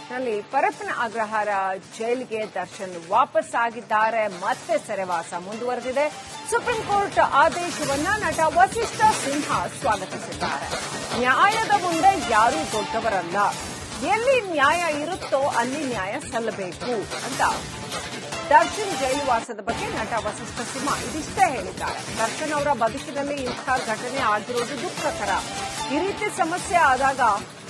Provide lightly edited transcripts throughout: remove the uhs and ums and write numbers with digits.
ನಲ್ಲಿ ಪರಪ್ಪನ ಅಗ್ರಹಾರ ಜೈಲಿಗೆ ದರ್ಶನ್ ವಾಪಸ್ ಆಗಿದ್ದಾರೆ. ಮತ್ತೆ ಸೆರೆವಾಸ ಮುಂದುವರೆದಿದೆ. ಸುಪ್ರೀಂ ಕೋರ್ಟ್ ಆದೇಶವನ್ನ ನಟ ವಸಿಷ್ಠ ಸಿನ್ಹಾ ಸ್ವಾಗತಿಸಿದ್ದಾರೆ. ನ್ಯಾಯದ ಮುಂದೆ ಯಾರೂ ದೊಡ್ಡವರಲ್ಲ, ಎಲ್ಲಿ ನ್ಯಾಯ ಇರುತ್ತೋ ಅಲ್ಲಿ ನ್ಯಾಯ ಸಲ್ಲಬೇಕು ಅಂತ ದರ್ಶನ್ ಜೈಲುವಾಸದ ಬಗ್ಗೆ ನಟ ವಸಿಷ್ಠ ಸಿನ್ಹಾ ಇದಿಷ್ಟೇ ಹೇಳಿದ್ದಾರೆ. ದರ್ಶನ್ ಅವರ ಬದುಕಿನಲ್ಲಿ ಇಂಥ ಘಟನೆ ಆಗಿರೋದು ದುಃಖಕರ. ಈ ರೀತಿ ಸಮಸ್ಯೆ ಆದಾಗ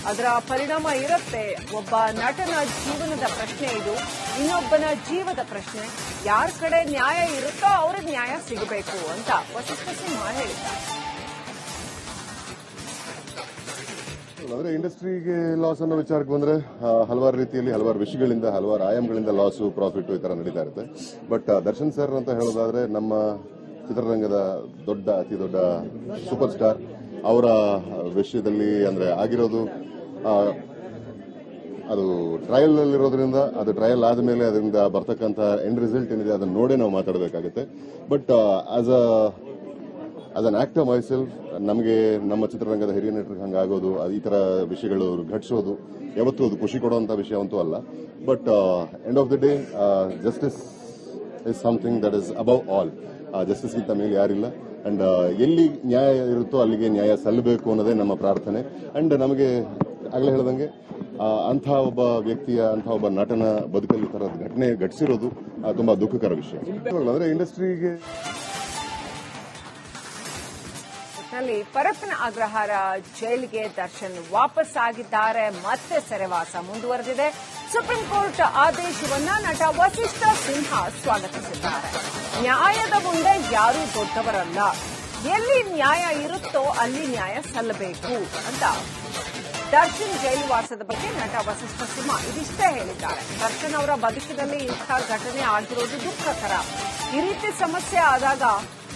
ಅದರ ಪರಿಣಾಮ ಇರುತ್ತೆ. ಒಬ್ಬ ನಟನ ಜೀವನದ ಪ್ರಶ್ನೆ ಇದು, ಇನ್ನೊಬ್ಬನ ಜೀವದ ಪ್ರಶ್ನೆ. ಯಾರ ಕಡೆ ನ್ಯಾಯ ಇರುತ್ತೋ ಅವ್ರಿಗೆ ನ್ಯಾಯ ಸಿಗಬೇಕು ಅಂತ ವಸಿಷ್ಠ ಸಿನ್ಹಾ ಹೇಳಿದ್ದಾರೆ. ಅಂದ್ರೆ ಇಂಡಸ್ಟ್ರಿಗೆ ಲಾಸ್ ಅನ್ನೋ ವಿಚಾರಕ್ಕೆ ಬಂದ್ರೆ ಹಲವಾರು ರೀತಿಯಲ್ಲಿ ಹಲವಾರು ವಿಷಯಗಳಿಂದ ಹಲವಾರು ಆಯಾಮಗಳಿಂದ ಲಾಸು ಪ್ರಾಫಿಟ್ ಈ ತರ ನಡೀತಾ ಇರುತ್ತೆ. ಬಟ್ ದರ್ಶನ್ ಸರ್ ಅಂತ ಹೇಳೋದಾದ್ರೆ ನಮ್ಮ ಚಿತ್ರರಂಗದ ಅತಿ ದೊಡ್ಡ ಸೂಪರ್ ಸ್ಟಾರ್. ಅವರ ವಿಷಯದಲ್ಲಿ ಅಂದ್ರೆ ಆಗಿರೋದು ಅದು ಟ್ರಯಲ್ ನಲ್ಲಿರೋದ್ರಿಂದ ಅದು ಟ್ರಯಲ್ ಆದ್ಮೇಲೆ ಅದರಿಂದ ಬರ್ತಕ್ಕಂಥ ಎಂಡ್ ರಿಸಲ್ಟ್ ಏನಿದೆ ಅದನ್ನ ನೋಡೇ ನಾವು ಮಾತಾಡಬೇಕಾಗುತ್ತೆ. But as an actor myself ನಮಗೆ ನಮ್ಮ ಚಿತ್ರರಂಗದ ಹಿರಿಯ ನಟರಿಗೆ ಹಂಗಾಗೋದು ಈ ತರ ವಿಷಯಗಳು ಘಟಿಸೋದು ಯಾವತ್ತೂ ಅದು ಖುಷಿ ಕೊಡುವಂತ ವಿಷಯ ಅಂತೂ ಅಲ್ಲ. But end of the day justice is something that is above all. ಜಸ್ಟಿಸ್ಗಿಂತ ಮೇಲೆ ಯಾರಿಲ್ಲ. ಅಂಡ್ ಎಲ್ಲಿ ನ್ಯಾಯ ಇರುತ್ತೋ ಅಲ್ಲಿಗೆ ನ್ಯಾಯ ಸಲ್ಲಬೇಕು ಅನ್ನೋದೇ ನಮ್ಮ ಪ್ರಾರ್ಥನೆ. ಅಂಡ್ ನಮಗೆ ಆಗಲೇ ಹೇಳ್ದಂಗೆ ಅಂಥ ಒಬ್ಬ ವ್ಯಕ್ತಿಯ ಅಂಥ ಒಬ್ಬ ನಟನ ಬದುಕಲ್ಲಿ ತರದ ಘಟನೆ ಘಟಿಸಿರೋದು ತುಂಬಾ ದುಃಖಕರ ವಿಷಯ. ಅಂದ್ರೆ ಇಂಡಸ್ಟ್ರಿಗೆ ನಲ್ಲಿ ಪರಪ್ಪನ ಅಗ್ರಹಾರ ಜೈಲಿಗೆ ದರ್ಶನ್ ವಾಪಸ್ ಆಗಿದ್ದಾರೆ. ಮತ್ತೆ ಸೆರೆವಾಸ ಮುಂದುವರೆದಿದೆ. ಸುಪ್ರೀಂ ಕೋರ್ಟ್ ಆದೇಶವನ್ನ ನಟ ವಸಿಷ್ಠ ಸಿನ್ಹಾ ಸ್ವಾಗತಿಸಿದ್ದಾರೆ. ನ್ಯಾಯದ ಮುಂದೆ ಯಾರೂ ದೊಡ್ಡವರಲ್ಲ, ಎಲ್ಲಿ ನ್ಯಾಯ ಇರುತ್ತೋ ಅಲ್ಲಿ ನ್ಯಾಯ ಸಲ್ಲಬೇಕು ಅಂತ ದರ್ಶನ್ ಜೈಲುವಾಸದ ಬಗ್ಗೆ ನಟ ವಸಿಷ್ಠ ಸಿನ್ಹಾ ಇದಿಷ್ಟೇ ಹೇಳಿದ್ದಾರೆ. ದರ್ಶನ್ ಅವರ ಬದುಕಿನಲ್ಲಿ ಇಂಥ ಘಟನೆ ಆಗಿರೋದು ದುಃಖಕರ. ಈ ರೀತಿ ಸಮಸ್ಯೆ ಆದಾಗ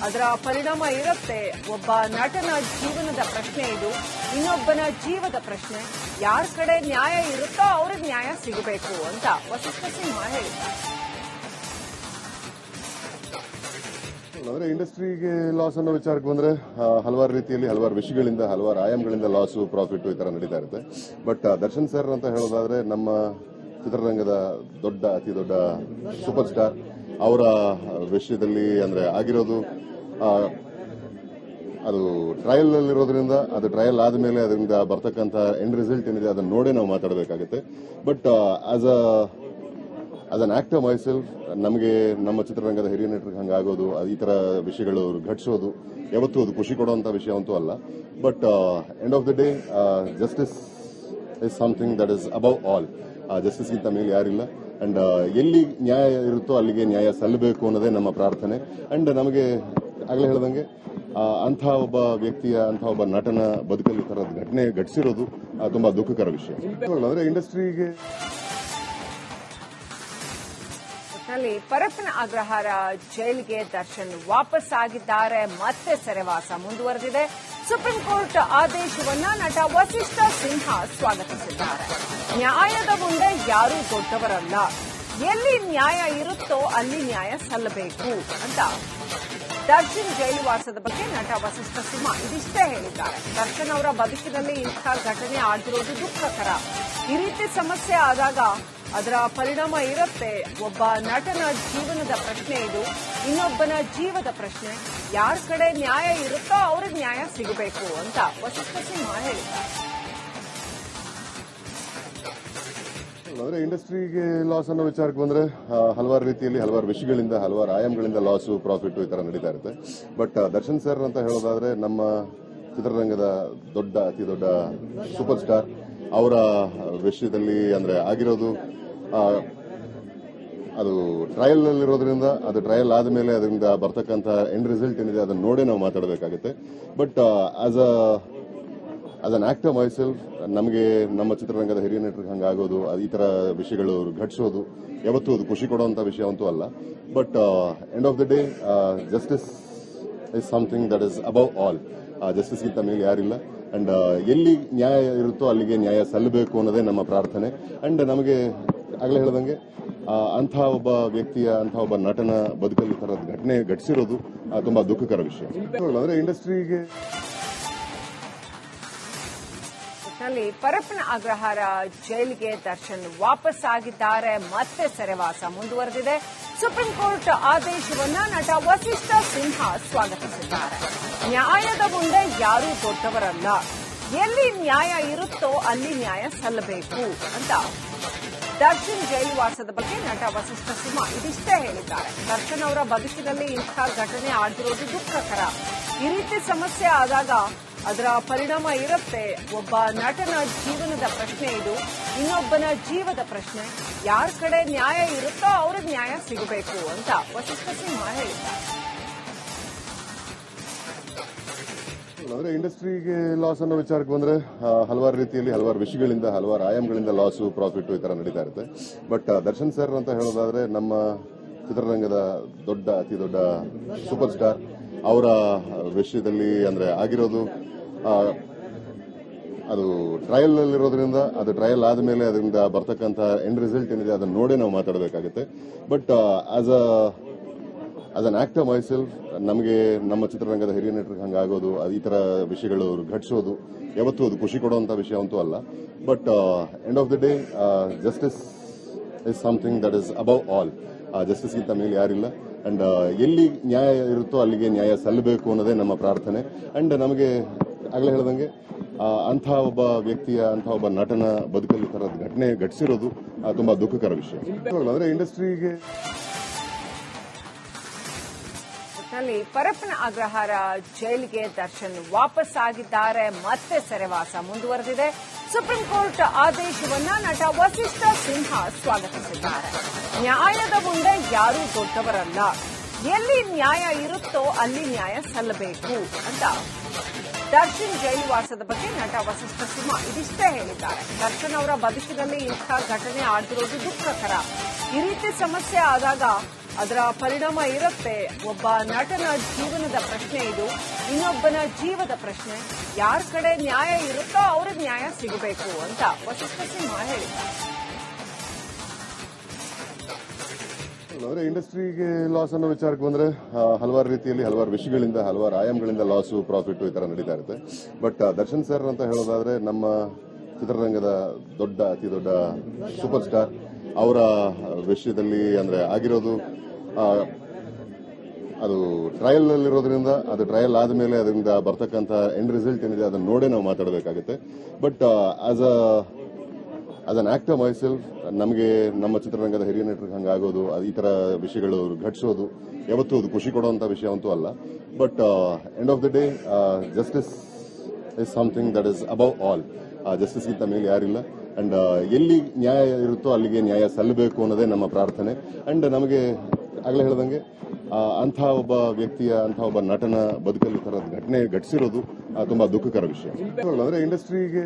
ಅದರ ಪರಿಣಾಮ ಇರುತ್ತೆ. ಒಬ್ಬ ನಟನ ಜೀವನದ ಪ್ರಶ್ನೆ ಇದು, ಇನ್ನೊಬ್ಬನ ಜೀವದ ಪ್ರಶ್ನೆ. ಯಾರ ಕಡೆ ನ್ಯಾಯ ಇರುತ್ತೋ ಅವ್ರಿಗೆ ನ್ಯಾಯ ಸಿಗಬೇಕು ಅಂತ ವಸಿಷ್ಠ ಸಿನ್ಹಾ ಹೇಳಿದ್ದಾರೆ. ಅಂದ್ರೆ ಇಂಡಸ್ಟ್ರಿಗೆ ಲಾಸ್ ಅನ್ನೋ ವಿಚಾರಕ್ಕೆ ಬಂದ್ರೆ ಹಲವಾರು ರೀತಿಯಲ್ಲಿ ಹಲವಾರು ವಿಷಯಗಳಿಂದ ಹಲವಾರು ಆಯಾಮಗಳಿಂದ ಲಾಸು ಪ್ರಾಫಿಟ್ ಈ ತರ ನಡೀತಾ ಇರುತ್ತೆ. ಬಟ್ ದರ್ಶನ್ ಸರ್ ಅಂತ ಹೇಳೋದಾದ್ರೆ ನಮ್ಮ ಚಿತ್ರರಂಗದ ಅತಿ ದೊಡ್ಡ ಸೂಪರ್ ಸ್ಟಾರ್. ಅವರ ವಿಷಯದಲ್ಲಿ ಅಂದ್ರೆ ಆಗಿರೋದು ಅದು ಟ್ರಯಲ್ ನಲ್ಲಿರೋದ್ರಿಂದ ಅದು ಟ್ರಯಲ್ ಆದ್ಮೇಲೆ ಅದರಿಂದ ಬರ್ತಕ್ಕಂಥ ಎಂಡ್ ರಿಸಲ್ಟ್ ಏನಿದೆ ಅದನ್ನ ನೋಡೇ ನಾವು ಮಾತಾಡಬೇಕಾಗುತ್ತೆ. But as an actor myself ನಮಗೆ ನಮ್ಮ ಚಿತ್ರರಂಗದ ಹಿರಿಯ ನಟರಿಗೆ ಹಂಗಾಗೋದು ಈ ತರ ವಿಷಯಗಳು ಘಟಿಸೋದು ಯಾವತ್ತೂ ಅದು ಖುಷಿ ಕೊಡುವಂತ ವಿಷಯ ಅಂತೂ ಅಲ್ಲ. But end of the day justice is something that is above all. ಜಸ್ಟಿಸ್ಗಿಂತ ಮೇಲೆ ಯಾರಿಲ್ಲ. ಅಂಡ್ ಎಲ್ಲಿ ನ್ಯಾಯ ಇರುತ್ತೋ ಅಲ್ಲಿಗೆ ನ್ಯಾಯ ಸಲ್ಲಬೇಕು ಅನ್ನೋದೇ ನಮ್ಮ ಪ್ರಾರ್ಥನೆ. ಅಂಡ್ ನಮಗೆ ಆಗಲೇ ಹೇಳ್ದಂಗೆ ಅಂಥ ಒಬ್ಬ ವ್ಯಕ್ತಿಯ ಅಂಥ ಒಬ್ಬ ನಟನ ಬದುಕಲ್ಲಿ ತರದ ಘಟನೆ ಘಟಿಸಿರೋದು ತುಂಬಾ ದುಃಖಕರ ವಿಷಯ. ಅಂದ್ರೆ ಇಂಡಸ್ಟ್ರಿಗೆ ನಲ್ಲಿ ಪರಪ್ಪನ ಅಗ್ರಹಾರ ಜೈಲಿಗೆ ದರ್ಶನ್ ವಾಪಸ್ ಆಗಿದ್ದಾರೆ. ಮತ್ತೆ ಸೆರೆವಾಸ ಮುಂದುವರೆದಿದೆ. ಸುಪ್ರೀಂ ಕೋರ್ಟ್ ಆದೇಶವನ್ನ ನಟ ವಸಿಷ್ಠ ಸಿನ್ಹಾ ಸ್ವಾಗತಿಸಿದ್ದಾರೆ. ನ್ಯಾಯದ ಮುಂದೆ ಯಾರೂ ದೊಡ್ಡವರಲ್ಲ, ಎಲ್ಲಿ ನ್ಯಾಯ ಇರುತ್ತೋ ಅಲ್ಲಿ ನ್ಯಾಯ ಸಲ್ಲಬೇಕು ಅಂತ ದರ್ಶನ್ ಜೈಲುವಾಸದ ಬಗ್ಗೆ ನಟ ವಸಿಷ್ಠ ಸಿನ್ಹಾ ಇದಿಷ್ಟೇ ಹೇಳಿದ್ದಾರೆ. ದರ್ಶನ್ ಅವರ ಬದುಕಿನಲ್ಲಿ ಇಂಥ ಘಟನೆ ಆಗಿರೋದು ದುಃಖಕರ. ಈ ರೀತಿ ಸಮಸ್ಯೆ ಆದಾಗ ಅದರ ಪರಿಣಾಮ ಇರುತ್ತೆ. ಒಬ್ಬ ನಟನ ಜೀವನದ ಪ್ರಶ್ನೆ ಇದು, ಇನ್ನೊಬ್ಬನ ಜೀವದ ಪ್ರಶ್ನೆ. ಯಾರ ಕಡೆ ನ್ಯಾಯ ಇರುತ್ತೋ ಅವ್ರಿಗೆ ನ್ಯಾಯ ಸಿಗಬೇಕು ಅಂತ ವಸಿಷ್ಠ ಸಿನ್ಹಾ ಹೇಳಿದ್ದಾರೆ. ಅಂದ್ರೆ ಇಂಡಸ್ಟ್ರಿಗೆ ಲಾಸ್ ಅನ್ನೋ ವಿಚಾರಕ್ಕೆ ಬಂದ್ರೆ ಹಲವಾರು ರೀತಿಯಲ್ಲಿ ಹಲವಾರು ವಿಷಯಗಳಿಂದ ಹಲವಾರು ಆಯಾಮಗಳಿಂದ ಲಾಸು ಪ್ರಾಫಿಟ್ ಈ ತರ ನಡೀತಾ ಇರುತ್ತೆ. ಬಟ್ ದರ್ಶನ್ ಸರ್ ಅಂತ ಹೇಳೋದಾದ್ರೆ ನಮ್ಮ ಚಿತ್ರರಂಗದ ಅತಿ ದೊಡ್ಡ ಸೂಪರ್ ಸ್ಟಾರ್. ಅವರ ವಿಷಯದಲ್ಲಿ ಅಂದ್ರೆ ಆಗಿರೋದು ಅದು ಟ್ರಯಲ್ ನಲ್ಲಿರೋದ್ರಿಂದ ಅದು ಟ್ರಯಲ್ ಆದ್ಮೇಲೆ ಅದರಿಂದ ಬರ್ತಕ್ಕಂಥ ಎಂಡ್ ರಿಸಲ್ಟ್ ಏನಿದೆ ಅದನ್ನ ನೋಡೇ ನಾವು ಮಾತಾಡಬೇಕಾಗುತ್ತೆ. But as an actor myself ನಮಗೆ ನಮ್ಮ ಚಿತ್ರರಂಗದ ಹಿರಿಯ ನಟರಿಗೆ ಹಂಗಾಗೋದು ಈ ತರ ವಿಷಯಗಳು ಘಟಿಸೋದು ಯಾವತ್ತೂ ಅದು ಖುಷಿ ಕೊಡುವಂತ ವಿಷಯ ಅಂತೂ ಅಲ್ಲ. But end of the day justice is something that is above all. ಜಸ್ಟಿಸ್ಗಿಂತ ಮೇಲೆ ಯಾರಿಲ್ಲ. ಅಂಡ್ ಎಲ್ಲಿ ನ್ಯಾಯ ಇರುತ್ತೋ ಅಲ್ಲಿಗೆ ನ್ಯಾಯ ಸಲ್ಲಬೇಕು ಅನ್ನೋದೇ ನಮ್ಮ ಪ್ರಾರ್ಥನೆ. ಅಂಡ್ ನಮಗೆ ಆಗಲೇ ಹೇಳ್ದಂಗೆ ಅಂಥ ಒಬ್ಬ ವ್ಯಕ್ತಿಯ ಅಂಥ ಒಬ್ಬ ನಟನ ಬದುಕಲ್ಲಿ ತರದ ಘಟನೆ ಘಟಿಸಿರೋದು ತುಂಬಾ ದುಃಖಕರ ವಿಷಯ. ಅಂದ್ರೆ ಇಂಡಸ್ಟ್ರಿಗೆ ಒಟ್ಟಿನಲ್ಲಿ ಪರಪ್ಪನ ಅಗ್ರಹಾರ ಜೈಲಿಗೆ ದರ್ಶನ್ ವಾಪಸ್ ಆಗಿದ್ದಾರೆ. ಮತ್ತೆ ಸೆರೆವಾಸ ಮುಂದುವರೆದಿದೆ. ಸುಪ್ರೀಂ ಕೋರ್ಟ್ ಆದೇಶವನ್ನ ನಟ ವಸಿಷ್ಠ ಸಿನ್ಹಾ ಸ್ವಾಗತಿಸಿದ್ದಾರೆ. ನ್ಯಾಯದ ಮುಂದೆ ಯಾರೂ ದೊಡ್ಡವರಲ್ಲ, ಎಲ್ಲಿ ನ್ಯಾಯ ಇರುತ್ತೋ ಅಲ್ಲಿ ನ್ಯಾಯ ಸಲ್ಲಬೇಕು ಅಂತ ದರ್ಶನ್ ಜೈಲು ವಾಸದ ಬಗ್ಗೆ ನಟ ವಸಿಷ್ಠ ಸಿನ್ಹಾ ಇದಿಷ್ಟೇ ಹೇಳಿದ್ದಾರೆ. ದರ್ಶನ್ ಅವರ ಬದುಕಿನಲ್ಲಿ ಇಂಥ ಘಟನೆ ಆಗಿರೋದು ದುಃಖಕರ. ಈ ರೀತಿ ಸಮಸ್ಯೆ ಆದಾಗ ಅದರ ಪರಿಣಾಮ ಇರುತ್ತೆ. ಒಬ್ಬ ನಟನ ಜೀವನದ ಪ್ರಶ್ನೆ ಇದು, ಇನ್ನೊಬ್ಬನ ಜೀವದ ಪ್ರಶ್ನೆ. ಯಾರ ಕಡೆ ನ್ಯಾಯ ಇರುತ್ತೋ ಅವ್ರಿಗೆ ನ್ಯಾಯ ಸಿಗಬೇಕು ಅಂತ ವಸಿಷ್ಠ ಸಿನ್ಹಾ ಹೇಳಿದ್ದಾರೆ. ಅಂದ್ರೆ ಇಂಡಸ್ಟ್ರಿಗೆ ಲಾಸ್ ಅನ್ನೋ ವಿಚಾರಕ್ಕೆ ಬಂದ್ರೆ ಹಲವಾರು ರೀತಿಯಲ್ಲಿ ಹಲವಾರು ವಿಷಯಗಳಿಂದ ಹಲವಾರು ಆಯಾಮಗಳಿಂದ ಲಾಸು ಪ್ರಾಫಿಟ್ ಈ ತರ ನಡೀತಾ ಇರುತ್ತೆ. ಬಟ್ ದರ್ಶನ್ ಸರ್ ಅಂತ ಹೇಳೋದಾದ್ರೆ ನಮ್ಮ ಚಿತ್ರರಂಗದ ಅತಿ ದೊಡ್ಡ ಸೂಪರ್ ಸ್ಟಾರ್. ಅವರ ವಿಷಯದಲ್ಲಿ ಅಂದ್ರೆ ಆಗಿರೋದು ಅದು ಟ್ರಯಲ್ ನಲ್ಲಿರೋದ್ರಿಂದ ಅದು ಟ್ರಯಲ್ ಆದ್ಮೇಲೆ ಅದರಿಂದ ಬರ್ತಕ್ಕಂಥ ಎಂಡ್ ರಿಸಲ್ಟ್ ಏನಿದೆ ಅದನ್ನ ನೋಡೇ ನಾವು ಮಾತಾಡಬೇಕಾಗುತ್ತೆ. But as an actor myself ನಮಗೆ ನಮ್ಮ ಚಿತ್ರರಂಗದ ಹಿರಿಯ ನಟರಿಗೆ ಹಂಗಾಗೋದು ಈ ತರ ವಿಷಯಗಳು ಘಟಿಸೋದು ಯಾವತ್ತೂ ಅದು ಖುಷಿ ಕೊಡುವಂತ ವಿಷಯ ಅಂತೂ ಅಲ್ಲ. But end of the day justice is something that is above all. Justice ಗಿಂತ ಮೇಲೆ ಯಾರಿಲ್ಲ. ಅಂಡ್ ಎಲ್ಲಿ ನ್ಯಾಯ ಇರುತ್ತೋ ಅಲ್ಲಿಗೆ ನ್ಯಾಯ ಸಲ್ಲಬೇಕು ಅನ್ನೋದೇ ನಮ್ಮ ಪ್ರಾರ್ಥನೆ. ಅಂಡ್ ನಮಗೆ ಆಗಲೇ ಹೇಳ್ದಂಗೆ ಅಂಥ ಒಬ್ಬ ವ್ಯಕ್ತಿಯ ಅಂಥ ಒಬ್ಬ ನಟನ ಬದುಕಲ್ಲಿ ತರದ ಘಟನೆ ಘಟಿಸಿರೋದು ತುಂಬಾ ದುಃಖಕರ ವಿಷಯ. ಅಂದ್ರೆ ಇಂಡಸ್ಟ್ರಿಗೆ ಪರಪ್ಪನ ಅಗ್ರಹಾರ ಜೈಲಿಗೆ ದರ್ಶನ್ ವಾಪಸ್ ಆಗಿದ್ದಾರೆ. ಮತ್ತೆ ಸೆರೆವಾಸ ಮುಂದುವರೆದಿದೆ. ಸುಪ್ರೀಂ ಕೋರ್ಟ್ ಆದೇಶವನ್ನ ನಟ ವಸಿಷ್ಠ ಸಿನ್ಹಾ ಸ್ವಾಗತಿಸಿದ್ದಾರೆ. ನ್ಯಾಯದ ಮುಂದೆ ಯಾರೂ ದೊಡ್ಡವರಲ್ಲ, ಎಲ್ಲಿ ನ್ಯಾಯ ಇರುತ್ತೋ ಅಲ್ಲಿ ನ್ಯಾಯ ಸಲ್ಲಬೇಕು ಅಂತ ದರ್ಶನ್ ಜೈಲು ವಾಸದ ಬಗ್ಗೆ ನಟ ವಸಿಷ್ಠ ಸಿನ್ಹಾ ಇದಿಷ್ಟೇ ಹೇಳಿದ್ದಾರೆ. ದರ್ಶನ್ ಅವರ ಬದುಕಿನಲ್ಲಿ ಇಂಥ ಘಟನೆ ಆಗಿರೋದು ದುಃಖಕರ. ಈ ರೀತಿ ಸಮಸ್ಯೆ ಆದಾಗ ಅದರ ಪರಿಣಾಮ ಇರುತ್ತೆ. ಒಬ್ಬ ನಟನ ಜೀವನದ ಪ್ರಶ್ನೆ ಇದು, ಇನ್ನೊಬ್ಬನ ಜೀವದ ಪ್ರಶ್ನೆ. ಯಾರ ಕಡೆ ನ್ಯಾಯ ಇರುತ್ತೋ ಅವ್ರಿಗೆ ನ್ಯಾಯ ಸಿಗಬೇಕು ಅಂತ ವಸಿಷ್ಠ ಸಿನ್ಹಾ ಹೇಳಿದ್ದಾರೆ. ಅಂದ್ರೆ ಇಂಡಸ್ಟ್ರಿಗೆ ಲಾಸ್ ಅನ್ನೋ ವಿಚಾರಕ್ಕೆ ಬಂದ್ರೆ ಹಲವಾರು ರೀತಿಯಲ್ಲಿ ಹಲವಾರು ವಿಷಯಗಳಿಂದ ಹಲವಾರು ಆಯಾಮಗಳಿಂದ ಲಾಸು ಪ್ರಾಫಿಟ್ ಈ ತರ ನಡೀತಾ ಇರುತ್ತೆ. ಬಟ್ ದರ್ಶನ್ ಸರ್ ಅಂತ ಹೇಳೋದಾದ್ರೆ ನಮ್ಮ ಚಿತ್ರರಂಗದ ಅತಿ ದೊಡ್ಡ ಸೂಪರ್ ಸ್ಟಾರ್. ಅವರ ವಿಷಯದಲ್ಲಿ ಅಂದ್ರೆ ಆಗಿರೋದು ಅದು ಟ್ರಯಲ್ ನಲ್ಲಿರೋದ್ರಿಂದ ಅದು ಟ್ರಯಲ್ ಆದ್ಮೇಲೆ ಅದರಿಂದ ಬರ್ತಕ್ಕಂಥ ಎಂಡ್ ರಿಸಲ್ಟ್ ಏನಿದೆ ಅದನ್ನ ನೋಡೇ ನಾವು ಮಾತಾಡಬೇಕಾಗುತ್ತೆ. But as an actor myself ನಮಗೆ ನಮ್ಮ ಚಿತ್ರರಂಗದ ಹಿರಿಯ ನಟರಿಗೆ ಹಂಗಾಗೋದು ಈ ತರ ವಿಷಯಗಳು ಘಟಿಸೋದು ಯಾವತ್ತೂ ಅದು ಖುಷಿ ಕೊಡುವಂತ ವಿಷಯ ಅಂತೂ ಅಲ್ಲ. But end of the day justice is something that is above all. Justice ಗಿಂತ ಮೇಲೆ ಯಾರಿಲ್ಲ. ಅಂಡ್ ಎಲ್ಲಿ ನ್ಯಾಯ ಇರುತ್ತೋ ಅಲ್ಲಿಗೆ ನ್ಯಾಯ ಸಲ್ಲಬೇಕು ಅನ್ನೋದೇ ನಮ್ಮ ಪ್ರಾರ್ಥನೆ. ಅಂಡ್ ನಮಗೆ ಆಗಲೇ ಹೇಳ್ದಂಗೆ ಅಂಥ ಒಬ್ಬ ವ್ಯಕ್ತಿಯ ಅಂಥ ಒಬ್ಬ ನಟನ ಬದುಕಲ್ಲಿ ತರದ ಘಟನೆ ಘಟಿಸಿರೋದು ತುಂಬಾ ದುಃಖಕರ ವಿಷಯ. ಅಂದ್ರೆ ಇಂಡಸ್ಟ್ರಿಗೆ